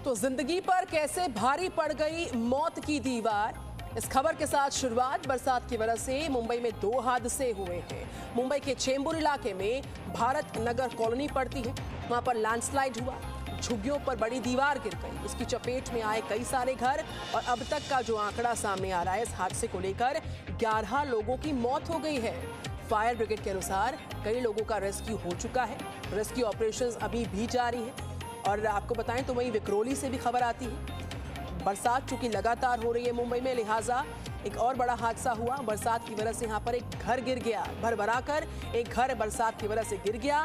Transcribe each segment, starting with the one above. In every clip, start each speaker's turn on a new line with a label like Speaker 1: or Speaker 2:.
Speaker 1: तो जिंदगी पर कैसे भारी पड़ गई मौत की दीवार। इस खबर के साथ शुरुआत। बरसात की वजह से मुंबई में 2 हादसे हुए हैं। मुंबई के चेंबूर इलाके में भारत नगर कॉलोनी पड़ती है, वहां पर लैंडस्लाइड हुआ, झुग्गियों पर बड़ी दीवार गिर गई। इसकी चपेट में आए कई सारे घर और अब तक का जो आंकड़ा सामने आ रहा है इस हादसे को लेकर 11 लोगों की मौत हो गई है। फायर ब्रिगेड के अनुसार कई लोगों का रेस्क्यू हो चुका है। रेस्क्यू ऑपरेशंस अभी भी जारी है। और आपको बताएं तो वहीं विक्रोली से भी खबर आती है। बरसात चूंकि लगातार हो रही है मुंबई में, लिहाजा एक और बड़ा हादसा हुआ। बरसात की वजह से यहाँ पर एक घर गिर गया, भरभरा कर एक घर बरसात की वजह से गिर गया।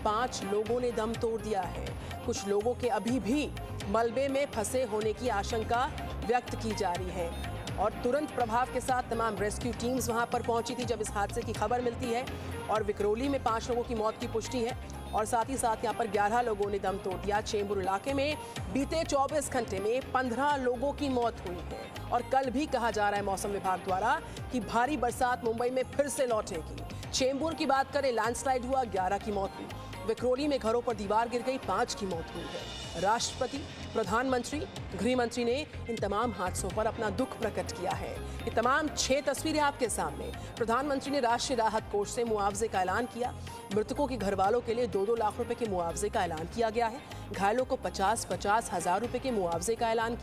Speaker 1: 5 लोगों ने दम तोड़ दिया है। कुछ लोगों के अभी भी मलबे में फंसे होने की आशंका व्यक्त की जा रही है और तुरंत प्रभाव के साथ तमाम रेस्क्यू टीम्स वहां पर पहुंची थी जब इस हादसे की खबर मिलती है। और विक्रोली में 5 लोगों की मौत की पुष्टि है और साथ ही साथ यहां पर 11 लोगों ने दम तोड़ दिया। चेंबूर इलाके में बीते 24 घंटे में 15 लोगों की मौत हुई है और कल भी कहा जा रहा है मौसम विभाग द्वारा कि भारी बरसात मुंबई में फिर से लौटेगी। चेंबूर की बात करें, लैंडस्लाइड हुआ, 11 की मौत हुई। विक्रोली में घरों पर दीवार गिर गई, 5 की मौत हुई है। राष्ट्रपति, प्रधानमंत्री, गृह मंत्री ने इन तमाम हादसों पर अपना दुख प्रकट किया है। ये तमाम 6 तस्वीरें आपके सामने। प्रधानमंत्री ने राष्ट्रीय राहत कोष से मुआवजे का ऐलान किया। मृतकों के घर वालों के लिए 2-2 लाख रुपए के मुआवजे का ऐलान किया गया है। घायलों को 50-50 हजार रुपए के मुआवजे का ऐलान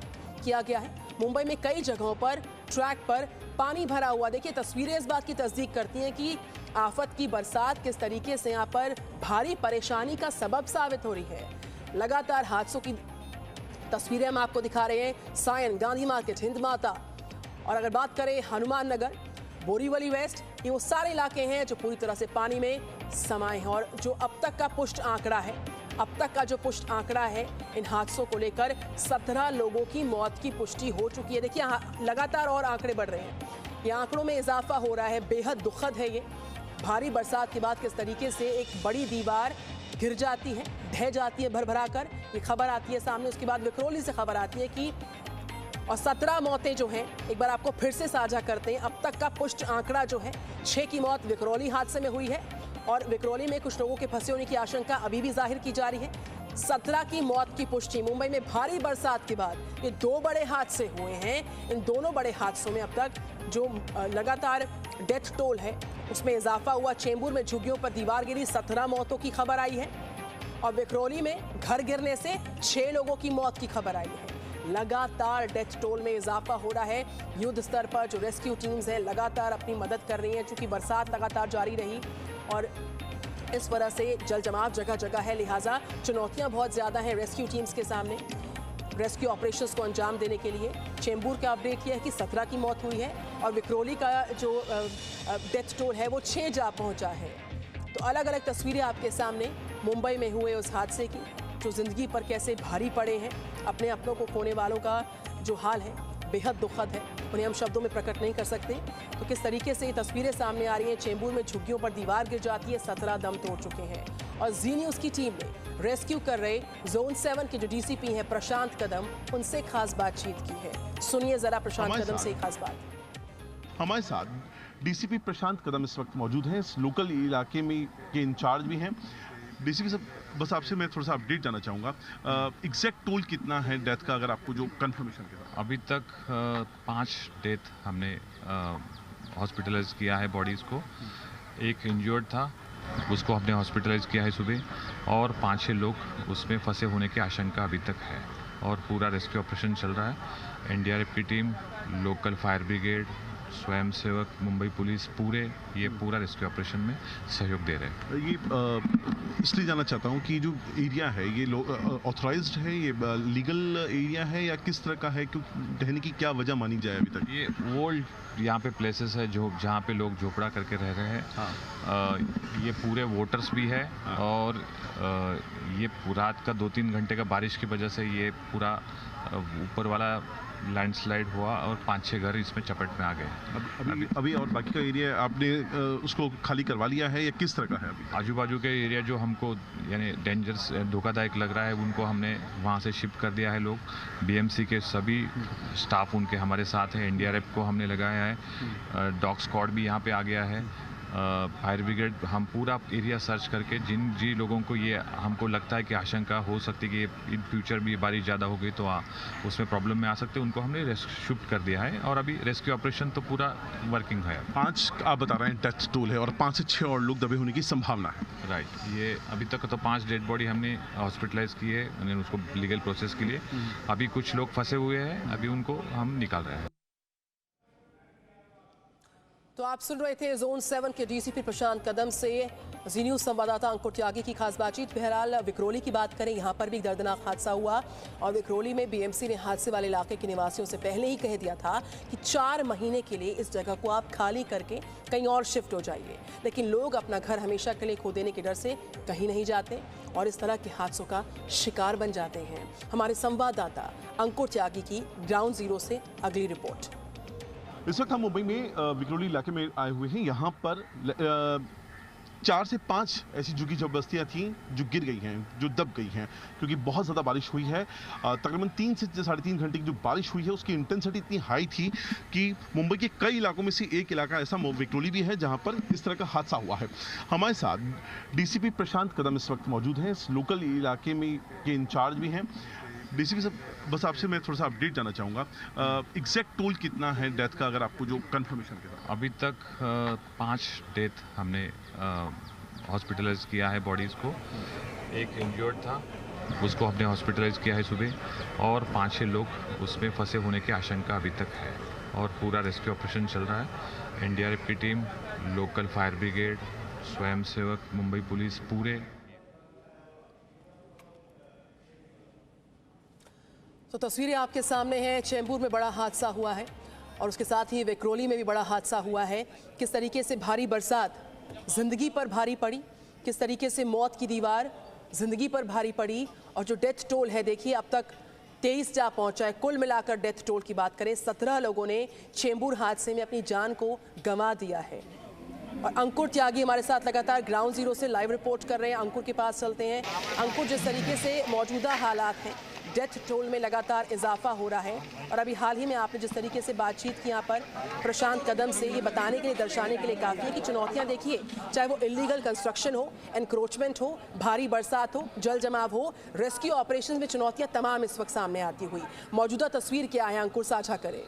Speaker 1: किया गया है। मुंबई में कई जगहों पर ट्रैक पर पानी भरा हुआ। देखिए, तस्वीरें इस बात की तस्दीक करती हैं कि आफत की बरसात किस तरीके से यहाँ पर भारी परेशानी का सबब साबित हो रही है। लगातार हादसों की तस्वीरें हम आपको दिखा रहे हैं। सायन, गांधी मार्केट, हिंद माता, और अगर बात करें हनुमान नगर, बोरीवली वेस्ट, ये वो सारे इलाके हैं जो पूरी तरह से पानी में समाये हैं। और जो अब तक का पुष्ट आंकड़ा है, इन हादसों को लेकर 17 लोगों की मौत की पुष्टि हो चुकी है। देखिए, लगातार और आंकड़े बढ़ रहे हैं। ये आंकड़ों में इजाफा हो रहा है, बेहद दुखद है ये। भारी बरसात के बाद किस तरीके से एक बड़ी दीवार गिर जाती है, ढह जाती है भरभरा कर, ये खबर आती है सामने। उसके बाद विक्रोली से खबर आती है कि और 17 मौतें जो हैं, एक बार आपको फिर से साझा करते हैं। अब तक का पुष्ट आंकड़ा जो है, 6 की मौत विक्रोली हादसे में हुई है और विक्रोली में कुछ लोगों के फंसे होने की आशंका अभी भी जाहिर की जा रही है। 17 की मौत की पुष्टि। मुंबई में भारी बरसात के बाद ये 2 बड़े हादसे हुए हैं। इन दोनों बड़े हादसों में अब तक जो लगातार डेथ टोल है उसमें इजाफा हुआ। चेंबूर में झुग्गियों पर दीवार गिरी, 17 मौतों की खबर आई है और विक्रोली में घर गिरने से 6 लोगों की मौत की खबर आई है। लगातार डेथ टोल में इजाफा हो रहा है। युद्ध स्तर पर जो रेस्क्यू टीम्स हैं लगातार अपनी मदद कर रही हैं। चूंकि बरसात लगातार जारी रही और इस वजह से जल जमाव जगह जगह है, लिहाजा चुनौतियां बहुत ज़्यादा हैं रेस्क्यू टीम्स के सामने रेस्क्यू ऑपरेशंस को अंजाम देने के लिए। चेंबूर का अपडेट यह है कि 17 की मौत हुई है और विक्रोली का जो डेथ टोल है वो 6 जा पहुंचा है। तो अलग अलग तस्वीरें आपके सामने मुंबई में हुए उस हादसे की, जो जिंदगी पर कैसे भारी पड़े हैं। अपने अपनों को खोने वालों का जो हाल है बेहद दुखद है, उन्हें हम शब्दों में प्रकट नहीं कर सकते। तो किस तरीके से ये तस्वीरें सामने आ रही हैं। चेंबूर में झुग्गियों पर दीवार गिर जाती है, 17 दम तोड़ चुके हैं और जी न्यूज़ की टीम ने रेस्क्यू कर रहे जोन 7 के जो डीसीपी हैं प्रशांत कदम, उनसे खास बातचीत की है। सुनिए जरा प्रशांत कदम से खास बात।
Speaker 2: हमारे साथ डीसीपी प्रशांत कदम इस वक्त मौजूद हैं। इस लोकल इलाके में के इंचार्ज भी हैं। डीसीपी साहब, बस आपसे मैं थोड़ा सा अपडेट जानना चाहूँगा, एग्जैक्ट टोल कितना है डेथ का, अगर आपको जो कंफर्मेशन के साथ।
Speaker 3: अभी तक 5 डेथ हमने हॉस्पिटलाइज किया है बॉडीज़ को। एक इंजर्ड था, उसको हमने हॉस्पिटलाइज किया है सुबह, और 5-6 लोग उसमें फंसे होने की आशंका अभी तक है और पूरा रेस्क्यू ऑपरेशन चल रहा है। एनडीआरएफ की टीम, लोकल फायर ब्रिगेड, स्वयंसेवक, मुंबई पुलिस, पूरा रेस्क्यू ऑपरेशन में सहयोग दे रहे हैं।
Speaker 2: ये इसलिए जानना चाहता हूँ कि जो एरिया है ये ऑथराइज्ड है, ये लीगल एरिया है या किस तरह का है, क्यों रहने की क्या वजह मानी जाए अभी तक?
Speaker 3: ये ओल्ड यहाँ पे प्लेसेस है जो जहाँ पे लोग झोपड़ा करके रह रहे हैं। हाँ। ये पूरे वोटर्स भी है। हाँ। और ये रात का 2-3 घंटे का बारिश की वजह से ये पूरा ऊपर वाला लैंडस्लाइड हुआ और 5-6 घर इसमें चपेट में आ गए।
Speaker 2: अभी और बाकी का एरिया आपने उसको खाली करवा लिया है या किस तरह का है? अभी
Speaker 3: आजू बाजू के एरिया जो हमको यानी डेंजरस, धोखादायक लग रहा है, उनको हमने वहाँ से शिफ्ट कर दिया है। लोग बीएमसी के सभी स्टाफ उनके हमारे साथ हैं। एनडीआरएफ को हमने लगाया है, डॉग स्क्वाड भी यहाँ पे आ गया है। फायर ब्रिगेड हम पूरा एरिया सर्च करके जिन लोगों को ये हमको लगता है कि आशंका हो सकती है कि इन फ्यूचर भी बारिश ज़्यादा हो गई तो उसमें प्रॉब्लम में आ सकते हैं, उनको हमने शिफ्ट कर दिया है और अभी रेस्क्यू ऑपरेशन तो पूरा वर्किंग है।
Speaker 2: 5 आप बता रहे हैं डेथ टोल है और 5 से 6 और लोग दबे होने की संभावना है।
Speaker 3: राइट, ये अभी तक तो 5 डेड बॉडी हमने हॉस्पिटलाइज की है, मैंने उसको लीगल प्रोसेस के लिए। अभी कुछ लोग फंसे हुए हैं, अभी उनको हम निकाल रहे हैं।
Speaker 1: तो आप सुन रहे थे जोन 7 के डीसीपी प्रशांत कदम से जी न्यूज संवाददाता अंकुर त्यागी की खास बातचीत। बहरहाल विक्रोली की बात करें, यहाँ पर भी एक दर्दनाक हादसा हुआ और विक्रोली में बीएमसी ने हादसे वाले इलाके के निवासियों से पहले ही कह दिया था कि 4 महीने के लिए इस जगह को आप खाली करके कहीं और शिफ्ट हो जाइए, लेकिन लोग अपना घर हमेशा के लिए खो देने के डर से कहीं नहीं जाते और इस तरह के हादसों का शिकार बन जाते हैं। हमारे संवाददाता अंकुर त्यागी की ग्राउंड जीरो से अगली रिपोर्ट।
Speaker 2: इस वक्त हम मुंबई में विक्रोली इलाके में आए हुए हैं। यहाँ पर 4 से 5 ऐसी झुग्गी बस्तियाँ थीं जो गिर गई हैं, जो दब गई हैं, क्योंकि बहुत ज़्यादा बारिश हुई है। तकरीबन 3 से 3.5 घंटे की जो बारिश हुई है उसकी इंटेंसिटी इतनी हाई थी कि मुंबई के कई इलाकों में से एक इलाका ऐसा विक्रोली भी है जहाँ पर इस तरह का हादसा हुआ है। हमारे साथ डीसीपी प्रशांत कदम इस वक्त मौजूद हैं, इस लोकल इलाके में के इंचार्ज भी हैं। डीसीपी साहब, बस आपसे मैं थोड़ा सा अपडेट जानना चाहूँगा, एग्जैक्ट टोल कितना है डेथ का, अगर आपको जो कंफर्मेशन के साथ।
Speaker 3: अभी तक 5 डेथ हमने हॉस्पिटलाइज किया है बॉडीज़ को। एक इंजर्ड था, उसको हमने हॉस्पिटलाइज किया है सुबह, और 5-6 लोग उसमें फंसे होने की आशंका अभी तक है और पूरा रेस्क्यू ऑपरेशन चल रहा है। एनडीआरएफ की टीम, लोकल फायर ब्रिगेड, स्वयंसेवक, मुंबई पुलिस पूरे।
Speaker 1: तो तस्वीरें आपके सामने हैं। चेंबूर में बड़ा हादसा हुआ है और उसके साथ ही विक्रोली में भी बड़ा हादसा हुआ है। किस तरीके से भारी बरसात जिंदगी पर भारी पड़ी, किस तरीके से मौत की दीवार जिंदगी पर भारी पड़ी, और जो डेथ टोल है देखिए अब तक 23 जा पहुंचा है। कुल मिलाकर डेथ टोल की बात करें, 17 लोगों ने चेंबूर हादसे में अपनी जान को गंवा दिया है। और अंकुर त्यागी हमारे साथ लगातार ग्राउंड जीरो से लाइव रिपोर्ट कर रहे हैं। अंकुर के पास चलते हैं। अंकुर, जिस तरीके से मौजूदा हालात हैं, डेथ टोल में लगातार इजाफा हो रहा है और अभी हाल ही में आपने जिस तरीके से बातचीत की यहाँ पर प्रशांत कदम से, ये बताने के लिए, दर्शाने के लिए काफ़ी है कि चुनौतियाँ देखिए, चाहे वो इलीगल कंस्ट्रक्शन हो, एनक्रोचमेंट हो, भारी बरसात हो, जल जमाव हो, रेस्क्यू ऑपरेशन में चुनौतियाँ तमाम इस वक्त सामने आती हुई। मौजूदा तस्वीर क्या है अंकुर, साझा करें।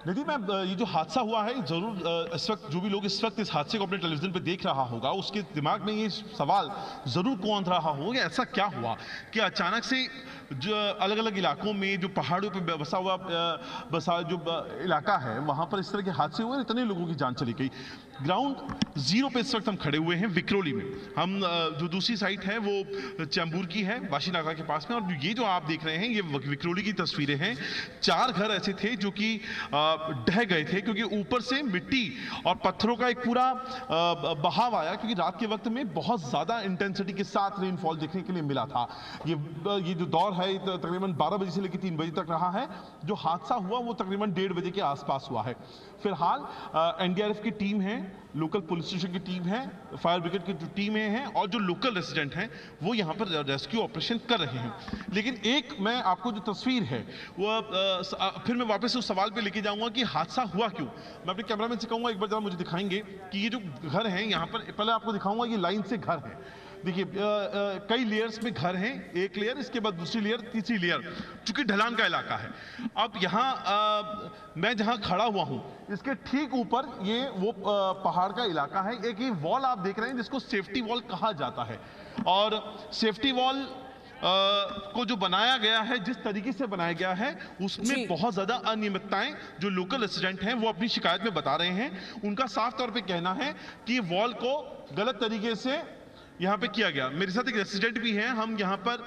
Speaker 2: निधि मैम, ये जो हादसा हुआ है, ज़रूर इस वक्त जो भी लोग इस वक्त इस हादसे को अपने टेलीविजन पे देख रहा होगा, उसके दिमाग में ये सवाल ज़रूर कौन रहा होगा, ऐसा क्या हुआ कि अचानक से जो अलग अलग इलाकों में जो पहाड़ों पे बसा जो इलाका है वहाँ पर इस तरह के हादसे हुए, इतने लोगों की जान चली गई। ग्राउंड जीरो पे इस वक्त हम खड़े हुए हैं विक्रोली में। हम जो दूसरी साइट है वो चेंबूर की है, वाशीनागा के पास में, और ये जो आप देख रहे हैं ये विक्रोली की तस्वीरें हैं। 4 घर ऐसे थे जो कि ढह गए थे क्योंकि ऊपर से मिट्टी और पत्थरों का एक पूरा बहाव आया, क्योंकि रात के वक्त में बहुत ज़्यादा इंटेंसिटी के साथ रेनफॉल देखने के लिए मिला था। ये जो दौर है तकरीबन 12 बजे से लेकर 3 बजे तक रहा है। जो हादसा हुआ वो तकरीबन 1:30 बजे के आसपास हुआ है। फिलहाल एनडीआरएफ की टीम है, लोकल पुलिस स्टेशन की टीम है, फायर ब्रिगेड की जो टीमें हैं और जो लोकल रेसिडेंट हैं वो यहाँ पर रेस्क्यू ऑपरेशन कर रहे हैं। लेकिन एक मैं आपको जो तस्वीर है वो फिर मैं वापस उस सवाल पे लेके जाऊंगा कि हादसा हुआ क्यों। मैं अपने कैमरामैन से कहूँगा एक बार जरा मुझे दिखाएंगे कि ये जो घर हैं यहाँ पर, पहले आपको दिखाऊंगा ये लाइन से घर है। देखिए कई लेयर्स में घर हैं, एक लेयर, इसके बाद दूसरी लेयर, तीसरी लेयर, चूंकि ढलान का इलाका है। अब यहाँ मैं जहाँ खड़ा हुआ हूँ इसके ठीक ऊपर ये वो पहाड़ का इलाका है। एक ये वॉल आप देख रहे हैं जिसको सेफ्टी वॉल कहा जाता है, और सेफ्टी वॉल को जो बनाया गया है, जिस तरीके से बनाया गया है, उसमें बहुत ज्यादा अनियमितताएं जो लोकल रेसिडेंट हैं वो अपनी शिकायत में बता रहे हैं। उनका साफ तौर पे कहना है कि वॉल को गलत तरीके से यहाँ पे किया गया। मेरे साथ एक रेसिडेंट भी हैं, हम यहाँ पर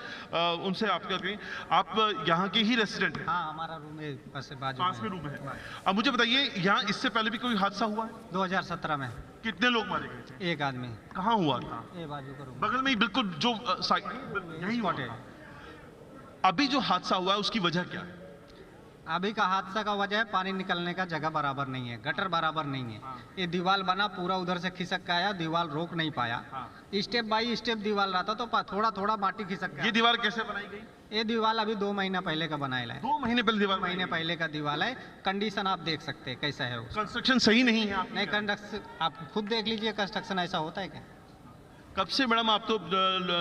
Speaker 2: उनसे आप क्या करें, आप यहाँ के ही रेसिडेंट हैं? हाँ, हमारा रूम है पास में रूम है। अब मुझे बताइए, यहाँ इससे पहले भी कोई हादसा हुआ है?
Speaker 4: 2017 में।
Speaker 2: कितने लोग मारे गए थे?
Speaker 4: 1 आदमी।
Speaker 2: कहाँ हुआ था?
Speaker 4: ये बाजू का रूम,
Speaker 2: बगल में ही, बिल्कुल जो यही
Speaker 4: स्पॉट है।
Speaker 2: अभी जो हादसा हुआ है उसकी वजह क्या है?
Speaker 4: अभी का हादसा का वजह है पानी निकलने का जगह बराबर नहीं है, गटर बराबर नहीं है। ये दीवार बना पूरा उधर से खिसक के आया, दीवार रोक नहीं पाया। स्टेप बाई स्टेप दीवार रहा था तो थोड़ा थोड़ा माटी खिसक
Speaker 2: ये
Speaker 4: गया।
Speaker 2: दीवार कैसे बनाई गई?
Speaker 4: ये दीवार अभी 2 महीना पहले का बनाया है।
Speaker 2: 2 महीने पहले दीवार
Speaker 4: 2 महीने पहले का दीवार है। कंडीशन आप देख सकते हैं कैसा है वो।
Speaker 2: कंस्ट्रक्शन सही नहीं है आप
Speaker 4: नहीं कंस्ट्रक्शन आप खुद देख लीजिए, कंस्ट्रक्शन ऐसा होता है क्या?
Speaker 2: कब से मैडम आप तो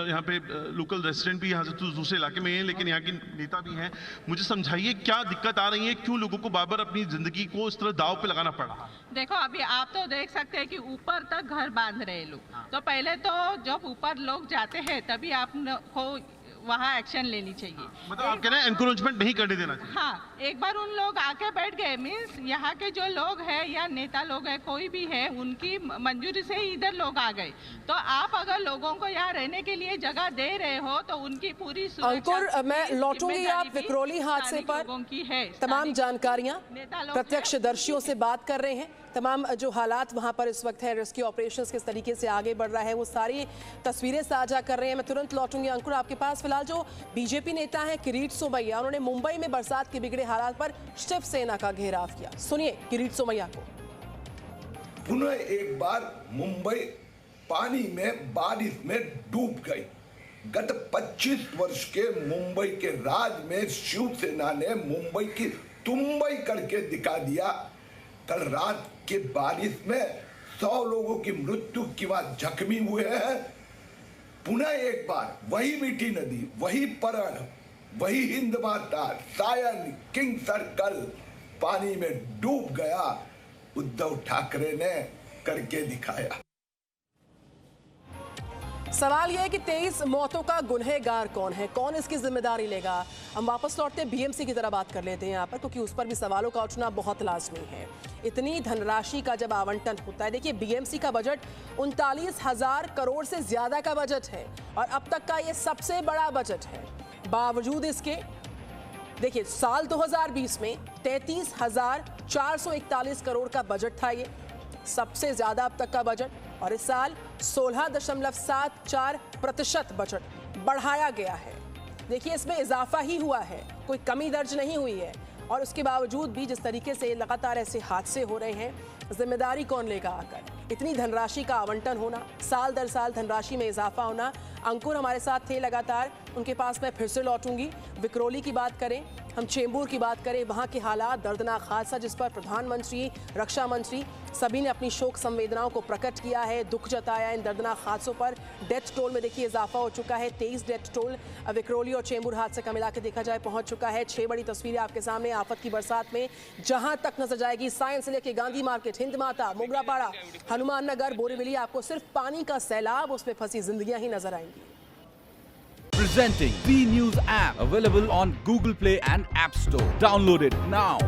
Speaker 2: यहाँ पे लोकल रेसिडेंट भी यहाँ से तो दूसरे इलाके में हैं, लेकिन यहाँ की नेता भी हैं, मुझे समझाइए क्या दिक्कत आ रही है, क्यों लोगों को बार बार अपनी जिंदगी को इस तरह दाव पे लगाना पड़ा?
Speaker 5: देखो अभी आप तो देख सकते हैं कि ऊपर तक घर बांध रहे लोग। तो पहले तो जब ऊपर लोग जाते हैं तभी आपको वहाँ एक्शन लेनी चाहिए।
Speaker 2: मतलब आप कह रहे हैं एनकरेजमेंट नहीं करने देना चाहिए?
Speaker 5: हाँ, एक बार उन लोग आके बैठ गए मीन्स यहाँ के जो लोग हैं या नेता लोग हैं कोई भी है, उनकी मंजूरी से ही इधर लोग आ गए। तो आप अगर लोगों को यहाँ रहने के लिए जगह दे रहे हो तो उनकी पूरी सुरक्षा
Speaker 1: अंकुर, मैं लौटूंगी आप विक्रोली हादसे पर।
Speaker 5: लोगों की है।
Speaker 1: तमाम जानकारियां
Speaker 5: नेता लोग
Speaker 1: प्रत्यक्षदर्शियों से बात कर रहे हैं। तमाम जो हालात वहां पर इस वक्त है, रेस्क्यू ऑपरेशंस किस तरीके से आगे बढ़ रहा है, वो सारी तस्वीरें साझा कर रहे हैं। मैं तुरंत लौटूंगी अंकुर आपके पास। फिलहाल जो बीजेपी नेता है किरीट सोमैया, उन्होंने मुंबई में बरसात के बिगड़े हालात पर शिवसेना का घेराव किया। सुनिए किरीट सोमैया को।
Speaker 6: पुनः एक बार मुंबई पानी में बारिश में डूब गई। गत 25 वर्ष के मुंबई के राज में शिवसेना ने मुंबई की तुम्बई करके दिखा दिया। कल रात के बारिश में 100 लोगों की मृत्यु के बाद जख्मी हुए हैं। पुनः एक बार वही मीठी नदी, वही परण, वही हिंद माता, सायन, किंग सर्कल पानी में डूब गया। उद्धव ठाकरे ने करके दिखाया।
Speaker 1: सवाल यह है कि 23 मौतों का गुनहगार कौन है, कौन इसकी जिम्मेदारी लेगा? हम वापस लौटते बीएमसी की तरह बात कर लेते हैं यहाँ पर, क्योंकि उस पर भी सवालों का उठना बहुत लाजमी है। इतनी धनराशि का जब आवंटन होता है, देखिए बीएमसी का बजट 39,000 करोड़ से ज्यादा का बजट है और अब तक का ये सबसे बड़ा बजट है। बावजूद इसके देखिए साल 2020 में 33,441 करोड़ का बजट था, ये सबसे ज्यादा अब तक का बजट, और इस साल 16.74% बजट बढ़ाया गया है। देखिए इसमें इजाफा ही हुआ है, कोई कमी दर्ज नहीं हुई है। और उसके बावजूद भी जिस तरीके से लगातार ऐसे हादसे हो रहे हैं, जिम्मेदारी कौन लेगा आकर? इतनी धनराशि का आवंटन होना, साल दर साल धनराशि में इजाफा होना। अंकुर हमारे साथ थे लगातार, उनके पास मैं फिर से लौटूंगी। विक्रोली की बात करें, हम चेंबूर की बात करें, वहाँ के हालात, दर्दनाक हादसा जिस पर प्रधानमंत्री, रक्षा मंत्री सभी ने अपनी शोक संवेदनाओं को प्रकट किया है, दुख जताया इन दर्दनाक हादसों पर। डेथ टोल में देखिए इजाफा हो चुका है, 23 डेथ टोल विक्रोली और चेंबूर हादसे का मिला के देखा जाए पहुंच चुका है। 6 बड़ी तस्वीरें आपके सामने आफत की बरसात में, जहां तक नजर जाएगी साइंस से लेके गांधी मार्केट, हिंद माता, मोगरापाड़ा, हनुमान नगर, बोरीवली, आपको सिर्फ पानी का सैलाब, उसमें फंसी जिंदगियां ही नजर आएंगी।
Speaker 7: Presenting V News app, available on Google Play and App Store. Download it now.